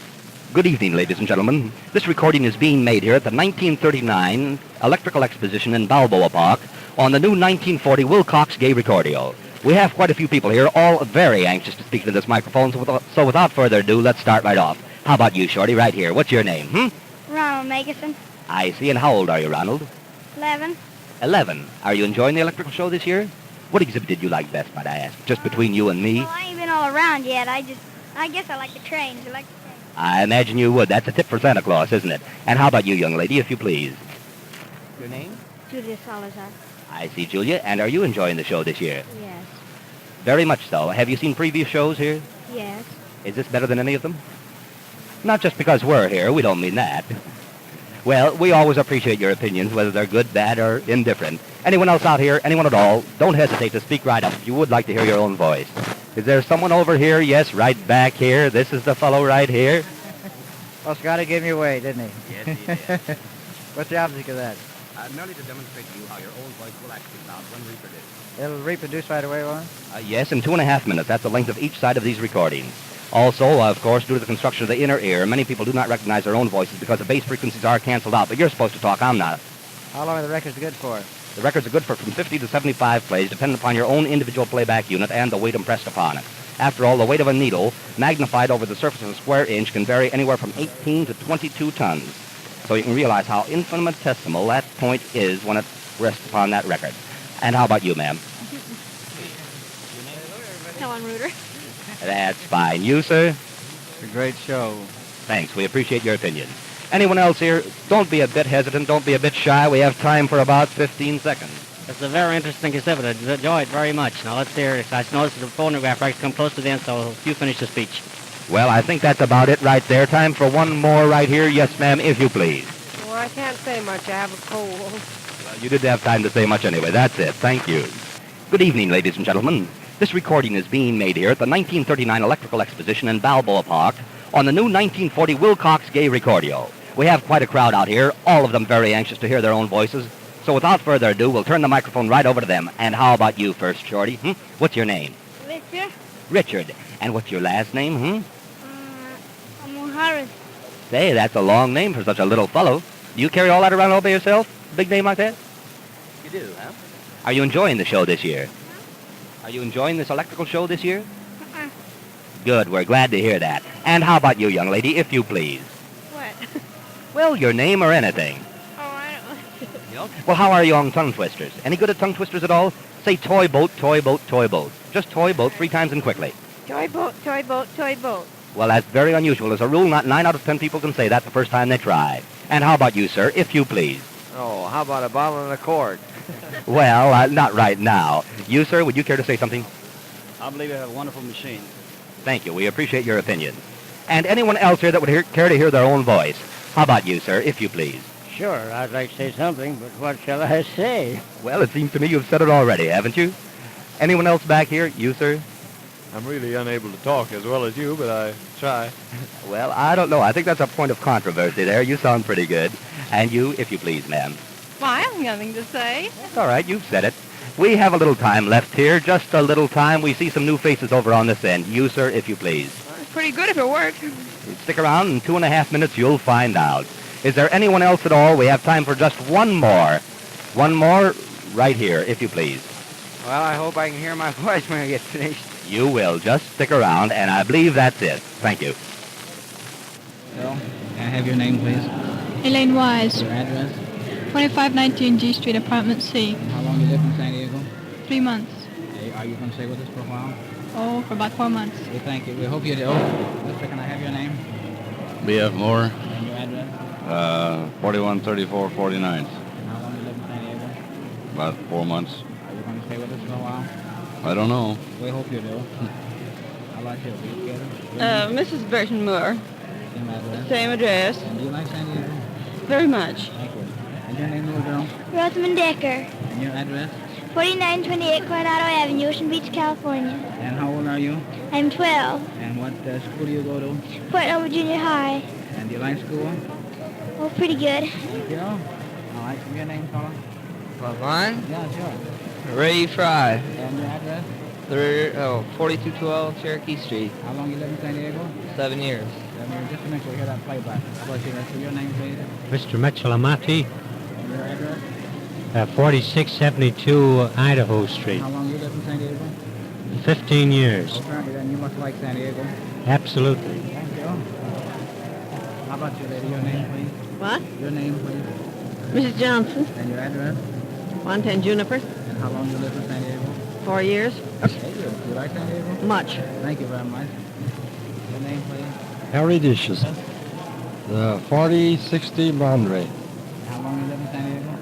Good evening, ladies and gentlemen. This recording is being made here at the 1939 Electrical Exposition in Balboa Park on the new 1940 Wilcox-Gay Recordio. We have quite a few people here, all very anxious to speak to this microphone, so without further ado, let's start right off. How about you, Shorty, right here? What's your name, Ronald Mageson, I see. And how old are you, Ronald? 11. 11. Are you enjoying the electrical show this year? What exhibit did you like best, might I ask? Just between you and me? Well, I ain't been all around yet. I guess I like the trains. I like the trains. I imagine you would. That's a tip for Santa Claus, isn't it? And how about you, young lady, if you please? Your name? Julia Salazar. I see, Julia. And are you enjoying the show this year? Yes. Very much so. Have you seen previous shows here? Yes. Is this better than any of them? Not just because we're here. We don't mean that. Well, we always appreciate your opinions, whether they're good, bad, or indifferent. Anyone else out here, anyone at all, don't hesitate to speak right up if you would like to hear your own voice. Is there someone over here? Yes, right back here. This is the fellow right here. Well, Scotty gave me away, didn't he? Yes, he did. What's the object of that? Merely to demonstrate to you how your own voice will actually sound when reproduced. It'll reproduce right away, won't it? Yes, in 2.5 minutes. That's the length of each side of these recordings. Also, of course, due to the construction of the inner ear, many people do not recognize their own voices because the bass frequencies are canceled out. But you're supposed to talk. I'm not. How long are the records good for? The records are good for from 50 to 75 plays, depending upon your own individual playback unit and the weight impressed upon it. After all, the weight of a needle, magnified over the surface of a square inch, can vary anywhere from 18 to 22 tons. So you can realize how infinitesimal that point is when it rests upon that record. And how about you, ma'am? Helen Reuter. That's fine. You, sir? It's a great show. Thanks. We appreciate your opinion. Anyone else here? Don't be a bit hesitant. Don't be a bit shy. We have time for about 15 seconds. It's a very interesting exhibit. I enjoy it very much. Now, let's hear it. I noticed the phonograph right come close to the end, so you finish the speech. Well, I think that's about it right there. Time for one more right here. Yes, ma'am, if you please. Well, I can't say much. I have a cold. Well, you didn't have time to say much anyway. That's it. Thank you. Good evening, ladies and gentlemen. This recording is being made here at the 1939 Electrical Exposition in Balboa Park on the new 1940 Wilcox-Gay Recordio. We have quite a crowd out here, all of them very anxious to hear their own voices. So without further ado, we'll turn the microphone right over to them. And how about you first, Shorty? What's your name? Richard. Richard. And what's your last name, Muhammad. Say, that's a long name for such a little fellow. Do you carry all that around all by yourself? Big name like that? You do, huh? Are you enjoying the show this year? Are you enjoying this electrical show this year? Good, we're glad to hear that. And how about you, young lady, if you please? What? Well, your name or anything. Oh, I don't know. Well, how are you on tongue twisters? Any good at tongue twisters at all? Say toy boat, toy boat, toy boat. Just toy boat 3 times and quickly. Toy boat, toy boat, toy boat. Well, that's very unusual. As a rule, not 9 out of 10 people can say that the first time they try. And how about you, sir, if you please? Oh, how about a bottle and a cord? Well, not right now. You, sir, would you care to say something? I believe you have a wonderful machine. Thank you. We appreciate your opinion. And anyone else here that would care to hear their own voice? How about you, sir, if you please? Sure, I'd like to say something, but what shall I say? Well, it seems to me you've said it already, haven't you? Anyone else back here? You, sir? I'm really unable to talk as well as you, but I try. Well, I don't know. I think that's a point of controversy there. You sound pretty good. And you, if you please, ma'am. Well, I have nothing to say. All right, you've said it. We have a little time left here, just a little time. We see some new faces over on this end. You, sir, if you please. It's pretty good if it works. Stick around. In 2.5 minutes, you'll find out. Is there anyone else at all? We have time for just one more. One more right here, if you please. Well, I hope I can hear my voice when I get finished. You will. Just stick around, and I believe that's it. Thank you. Well, can I have your name, please? Elaine Wise, Your address? 2519 G Street, Apartment C. How long you live in San Diego? 3 months. Hey, are you going to stay with us for a while? Oh, for about 4 months. We thank you. We hope you do. Mister, can I have your name? B.F. Moore, And your address? 413449. How long you live in San Diego? About 4 months. Are you going to stay with us for a while? I don't know. We hope you do. How about you? Do you get it? Mrs. Burton Moore. Same address? Same address. And do you like San Diego? Very much. Thank you. And your name, little girl? Rosamond Decker, And your address? 4928 Coronado Avenue, Ocean Beach, California. And how old are you? I'm 12. And what school do you go to? Fort Over Junior High. And do you like school? Oh, pretty good. Thank you. All right, give me your name, fella. What, mine? Yeah, sure. Ray Fry. And your address? 4212 Cherokee Street. How long you live in San Diego? 7 years. 7 years. Just to make sure we hear that playback. What's your name, please? Mr. Mitchell Amati, And your address? 4672 Idaho Street. How long you live in San Diego? 15 years. Apparently then you must like San Diego. Absolutely. Thank you. How about you, lady? Your name, please? What? Your name, please. Mrs. Johnson, And your address? 110 Juniper, And how long you live in San Diego? 4 years. Okay, good. Do you like San Diego? Much. Thank you very much. Your name, please. Harry Dishes. 4060 Monterey. How long you live in San Diego?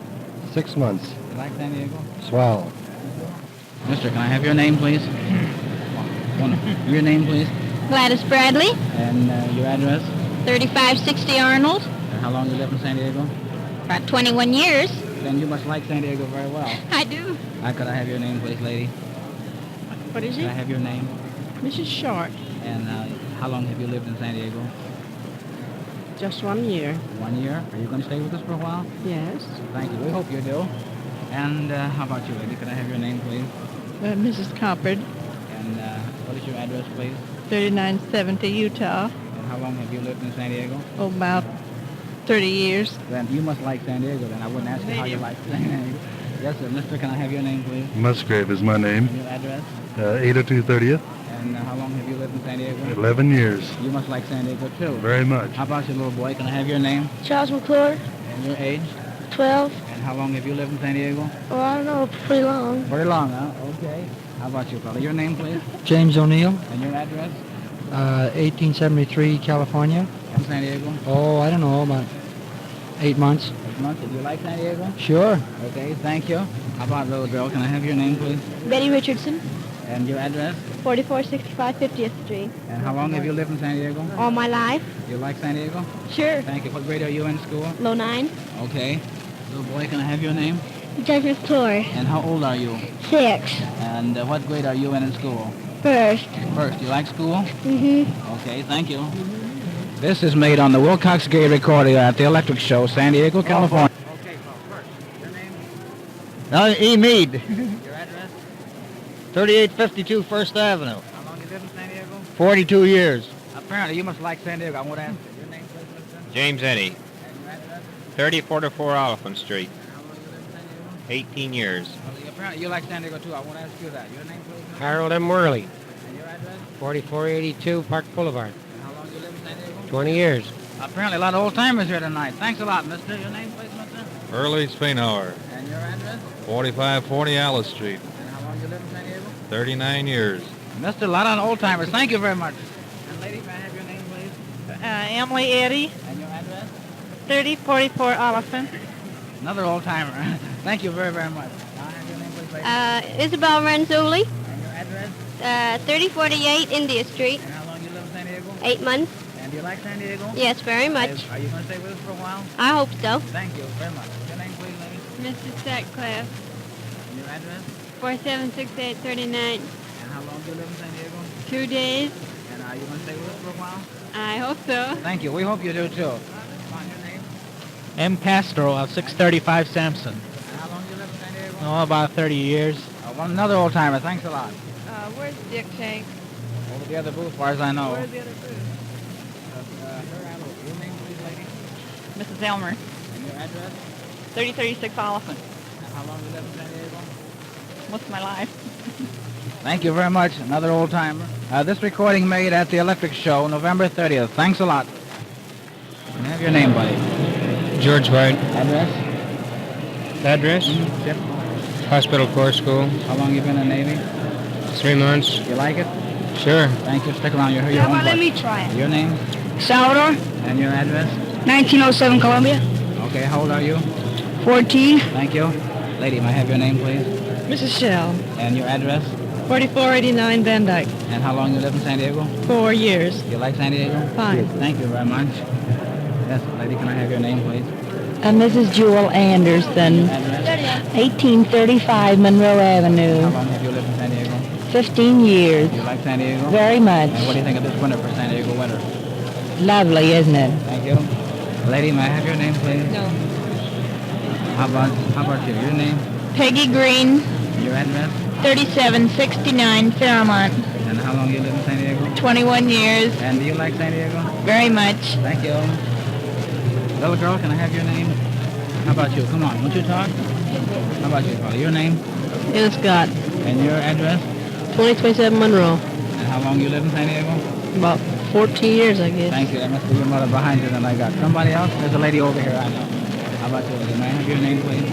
6 months. You like San Diego? Swell. Mister, can I have your name, please? Your name, please. Gladys Bradley, And your address? 3560 Arnold, And how long you live in San Diego? about 21 years. Then you must like San Diego very well. I do. Could I have your name, please, lady? What is Could I it? have your name? Mrs. Short, And how long have you lived in San Diego? just 1 year. 1 year. Are you going to stay with us for a while? Yes. Thank you. We hope you do. And how about you, lady? Could I have your name, please? Mrs. Coppard, And what is your address, please? 3970 Utah, And how long have you lived in San Diego? about 30 years. Then you must like San Diego, then. I wouldn't ask you how you like San Diego. Yes, sir. Mister, can I have your name, please? Musgrave is my name. Your address? 802 30th. And how long have you lived in San Diego? 11 years. You must like San Diego, too. Very much. How about you, little boy? Can I have your name? Charles McClure, And your age? 12. And how long have you lived in San Diego? Oh, I don't know, pretty long. Very long, huh? Okay. How about you, fella? Your name, please? James O'Neill, And your address? 1873 California. In San Diego? Oh, I don't know, about 8 months. 8 months. Do you like San Diego? Sure. Okay, thank you. How about little girl? Can I have your name, please? Betty Richardson, And your address? 4465 50th Street. And how long have you lived in San Diego? All my life. You like San Diego? Sure. Thank you. What grade are you in school? Low 9. Okay. Little boy, can I have your name? Judge McClure, And how old are you? 6. And what grade are you in school? First. First. You like school? Mm-hmm. Okay, thank you. This is made on the Wilcox-Gay Recordio at the Electric Show, San Diego, California. Okay, first. Your name? E. Mead, Your address? 3852 First Avenue, How long you live in San Diego? 42 years. Apparently, you must like San Diego. I want to ask you. Your name, please, mister? James Eddy, And your address? 3044 Oliphant Street, And how long you live in San Diego? 18 years. Well, apparently, you like San Diego, too. I want to ask you that. Your name, please? mister? Harold M. Worley, And your address? 4482 Park Boulevard, And how long you live in San Diego? 20 years. Apparently, a lot of old-timers here tonight. Thanks a lot, mister. Your name, please, mister? Early Spinauer. And your address? 4540 Alice Street. And how long you live in San Diego? 39 years. Mister, a lot of old-timers. Thank you very much. And lady, may I have your name, please? Emily Eddy, And your address? 3044 Oliphant. Another old-timer. Thank you very, very much. Now, I have your name, please, lady. Isabel Renzulli, And your address? 3048 India Street, And how long you live in San Diego? 8 months. And do you like San Diego? Yes, very much. Are you going to stay with us for a while? I hope so. Thank you very much. Your name, please, lady. Mrs. Sutcliffe, And your address? 476839, And how long do you live in San Diego? 2 days. And are you going to stay with us for a while? I hope so. Thank you. We hope you do, too. Come on, your name? M. Castro of 635 Sampson. And how long do you live in San Diego? Oh, about 30 years. Another old-timer. Thanks a lot. Where's Dick Tank? Over the other booth, as far as I know. Where's the other booth? Your name, please, lady. Mrs. Elmer, And your address? 3036 Oliphant. And how long do you live in San Diego? Most of my life. Thank you very much. Another old-timer. This recording made at the Electric Show, November 30th. Thanks a lot. Can I have your name, buddy? George White. Address? Address? Yep. Hospital Corps School. How long you been in the Navy? 3 months. You like it? Sure. Thank you. Stick around. You're here. How about let me try it? Your name? Salvador, And your address? 1907 Columbia. Okay, how old are you? 14. Thank you. Lady, may I have your name, please? Mrs. Shell, And your address? 4489 Van Dyke. And how long you live in San Diego? 4 years. You like San Diego? Fine. Thank you very much. Yes, lady, can I have your name, please? Mrs. Jewel Anderson, 1835 Monroe Avenue. How long have you lived in San Diego? 15 years. Do you like San Diego? Very much. And what do you think of this winter for San Diego winter? Lovely, isn't it? Thank you. Lady, may I have your name, please? No. How about you? Your name? Peggy Green, Your address? 3769 Fairmont. And how long you live in San Diego? 21 years. And do you like San Diego? Very much. Thank you. Little girl, can I have your name? How about you? Come on, won't you talk? How about you, Carly? Your name? Ian Scott, And your address? 2027 Monroe. And how long you live in San Diego? About 14 years, I guess. Thank you. That must be your mother behind you that I got. Somebody else? There's a lady over here I know. How about you, lady? May I have your name, please?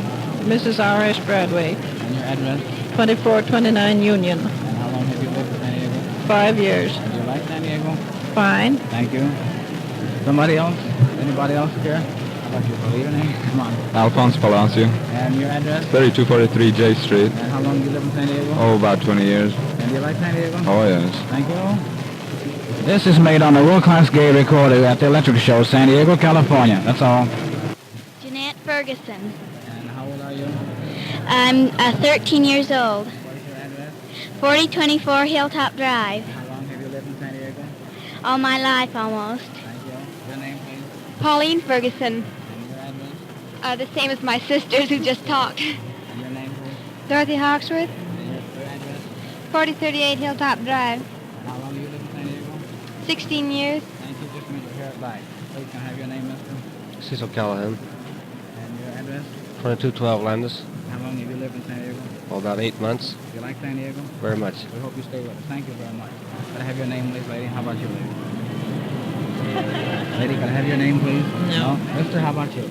Mrs. R.S. Bradway, And your address? 2429 Union. And how long have you lived in San Diego? 5 years. Do you like San Diego? Fine. Thank you. Somebody else? Anybody else here? How about you, Carly? Your name? Come on. Alphonse Palacio, And your address? 3243 J Street. And how long you live in San Diego? Oh, about 20 years. And do you like San Diego? Oh, yes. Thank you. This is made on the Wilcox-Gay Recordio at the Electric Show, San Diego, California. That's all. Jeanette Ferguson. And how old are you? I'm 13 years old. What is your address? 4024 Hilltop Drive. How long have you lived in San Diego? All my life almost. Thank you. Your name, please. Pauline Ferguson. And your address? The same as my sisters who just talked. And your name, please. Dorothy Hawksworth, And your address? 4038 Hilltop Drive. And how long you live in San Diego? 16 years. Thank you. Just a minute. Your hair back. Please, can I have your name, mister? Cecil Callahan, And your address? 2212 Landis. How long have you lived in San Diego? Oh, about 8 months. Do you like San Diego? Very much. We hope you stay with us. Thank you very much. Can I have your name, please, lady? How about you, lady? Lady, can I have your name, please? No. Mister, how about you?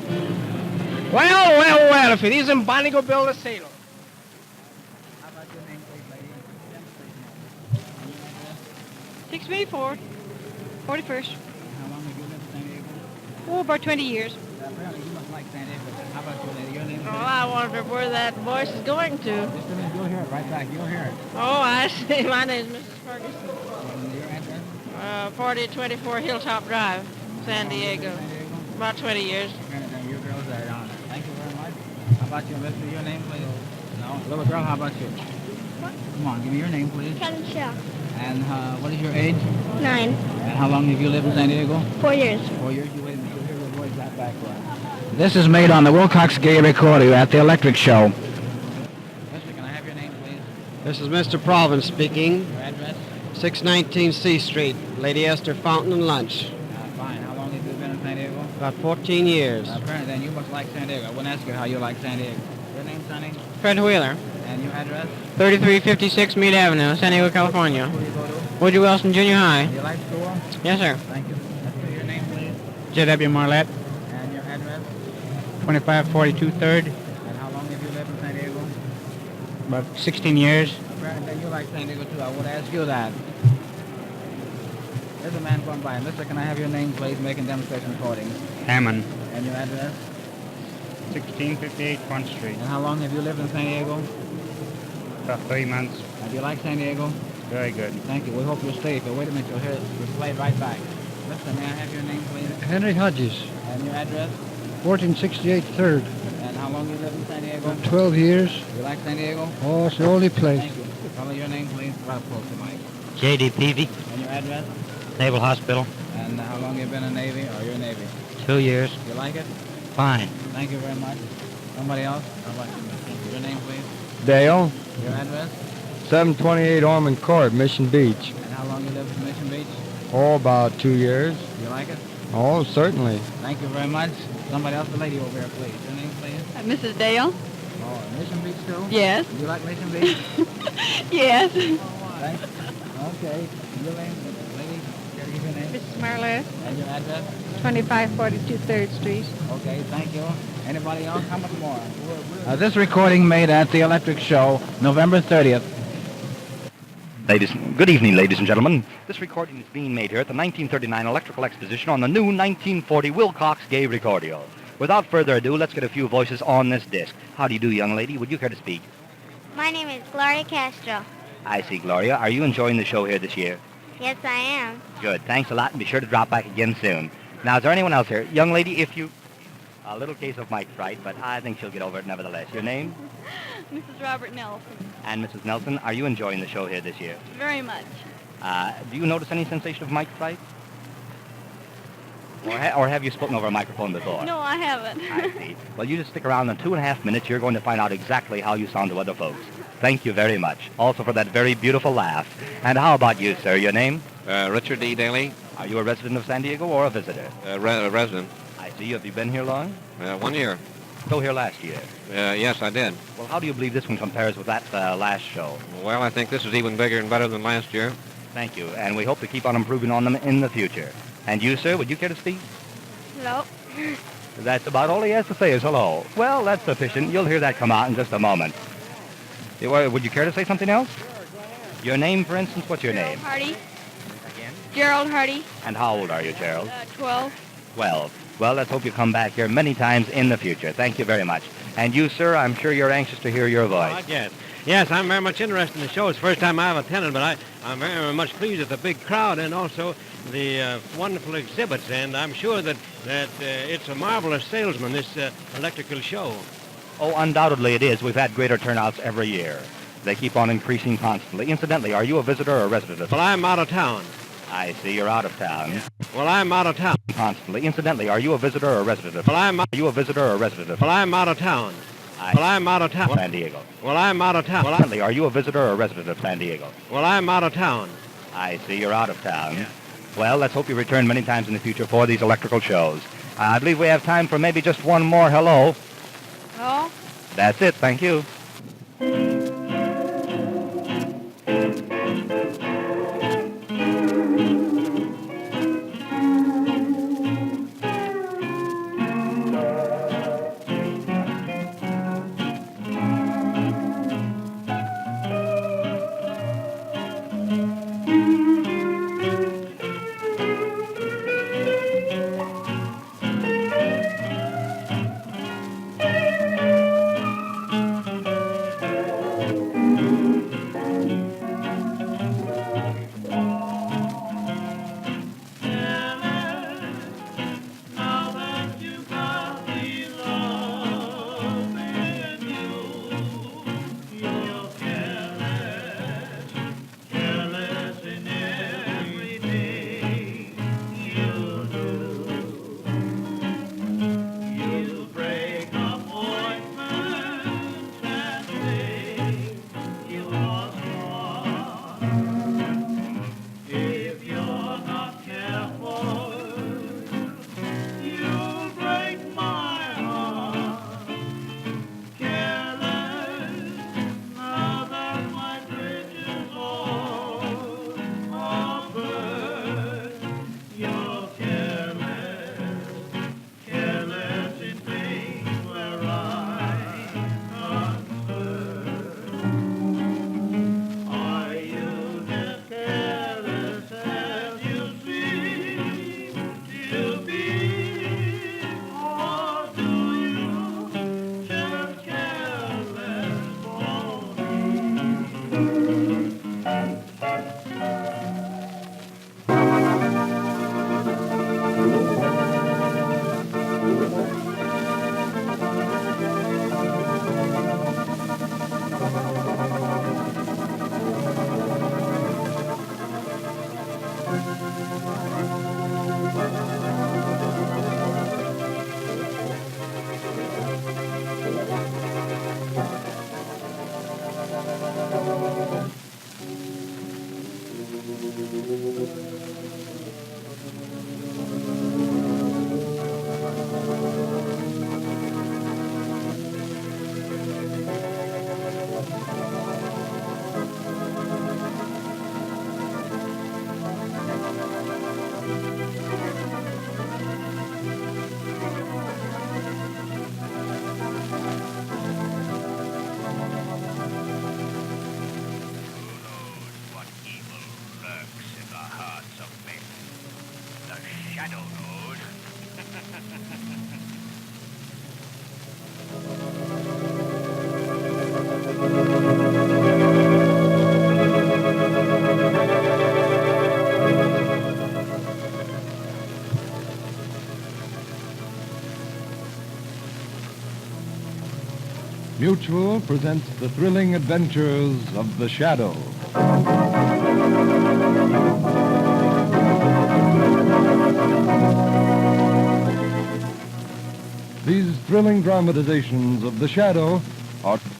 Well, if it isn't Bonnie, go build a sailor. How about your name, please, lady? 684, 41st. How long have you lived in San Diego? Oh, about 20 years. Apparently, you must like San Diego. How about you, lady? Your name, Oh, please? I wonder where that voice is going to. Just a minute. You'll hear it right back. You'll hear it. Oh, I see. My name is Mrs. Ferguson. And your address? 4024 Hilltop Drive, San Diego. San Diego? About 20 years. Apparently, then you girls are on it. Thank you very much. How about you, mister? Your name, please? No. Little girl, how about you? Come on, give me your name, please. Kevin Shell. And what is your age? 9. And how long have you lived in San Diego? 4 years. 4 years. You wait until you hear your voice right back. This is made on the Wilcox-Gay Recordio at the Electric Show. Mister, can I have your name, please? This is Mr. Providence speaking. Your address? 619 C Street, Lady Esther Fountain and Lunch. Fine. How long have you been in San Diego? About 14 years. Apparently, then you must like San Diego. I wouldn't ask you how you like San Diego. Your name, Sonny? Fred Wheeler, And your address? 3356 Meade Avenue, San Diego, California. Where do you go to? Woodrow Wilson Junior High. You like school? Yes, sir. Thank you. Your name, please. J.W. Marlette, And your address? 2542 3rd, And how long have you lived in San Diego? about 16 years. Apparently, then you like San Diego, too. I would ask you that. There's a man going by. Mister, can I have your name, please, making demonstration recordings? Hammond, And your address? 1658 Front Street. And how long have you lived in San Diego? About 3 months. And do you like San Diego? Very good. Thank you. We hope you'll stay. If you wait a minute, you'll hear it played right back. Mister, may I have your name, please? Henry Hodges, And your address? 1468 3rd. And how long you lived in San Diego? 12 years. You like San Diego? Oh, it's the only place. Thank you. Tell me your name, please. Right close to Mike. J.D. Peavy, And your address? Naval Hospital, And how long you been in Navy or your Navy? 2 years. You like it? Fine. Thank you very much. Somebody else? How about you, mister? Your name, please. Dale, Your address? 728 Ormond Court, Mission Beach. And how long you lived in Mission Beach? Oh, about 2 years. You like it? Oh, certainly. Thank you very much. Somebody else, the lady over here, please. Your name, please. Mrs. Dale? Oh, Mission Beach too? Yes. You like Mission Beach? Yes. Thanks. Okay. Your name, lady? Can you give your name? Mrs. Marlette, And your address? 2542 3rd Street. Okay, thank you. Anybody else? How much more? This recording made at the Electric Show, November 30th. Good evening, ladies and gentlemen. This recording is being made here at the 1939 Electrical Exposition on the new 1940 Wilcox-Gay Recordio. Without further ado, let's get a few voices on this disc. How do you do, young lady? Would you care to speak? My name is Gloria Castro. I see, Gloria. Are you enjoying the show here this year? Yes, I am. Good. Thanks a lot, and be sure to drop back again soon. Now, is there anyone else here? Young lady, if you... A little case of mic fright, but I think she'll get over it nevertheless. Your name? Mrs. Robert Nelson. And Mrs. Nelson, are you enjoying the show here this year? Very much. Do you notice any sensation of mic fright? Or have you spoken over a microphone before? No, I haven't. I see. Well, you just stick around in 2.5 minutes. You're going to find out exactly how you sound to other folks. Thank you very much. Also for that very beautiful laugh. And how about you, sir? Your name? Richard D. Daly. Are you a resident of San Diego or a visitor? A resident. I see. Have you been here long? 1 year. So here last year? Yes, I did. Well, how do you believe this one compares with that last show? Well, I think this is even bigger and better than last year. Thank you. And we hope to keep on improving on them in the future. And you, sir, would you care to speak? Hello. That's about all he has to say is hello. Well, that's sufficient. You'll hear that come out in just a moment. Would you care to say something else? Your name, for instance, what's your name? Hardy. Gerald Hardy. And how old are you, Gerald? 12. 12. Well, let's hope you come back here many times in the future. Thank you very much. And you, sir, I'm sure you're anxious to hear your voice. Yes. Yes, I'm very much interested in the show. It's the first time I've attended, but I'm very much pleased with the big crowd and also the wonderful exhibits. And I'm sure that it's a marvelous salesman, this electrical show. Oh, undoubtedly it is. We've had greater turnouts every year. They keep on increasing constantly. Incidentally, are you a visitor or a resident of... Well, I'm out of town. I see. You're out of town. Well, I'm out of town. Constantly. Incidentally, are you a visitor or a resident of... Well, Are you a visitor or a resident of... Well, I'm out of town. Well, I'm out of town. San Diego. Well, I'm out of town. Well, incidentally, are you a visitor or a resident of San Diego? Well, I'm out of town. I see. You're out of town. Yeah. Well, let's hope you return many times in the future for these electrical shows. I believe we have time for maybe just one more hello. Hello? That's it. Thank you. Mutual presents the thrilling adventures of the Shadow. These thrilling dramatizations of the Shadow are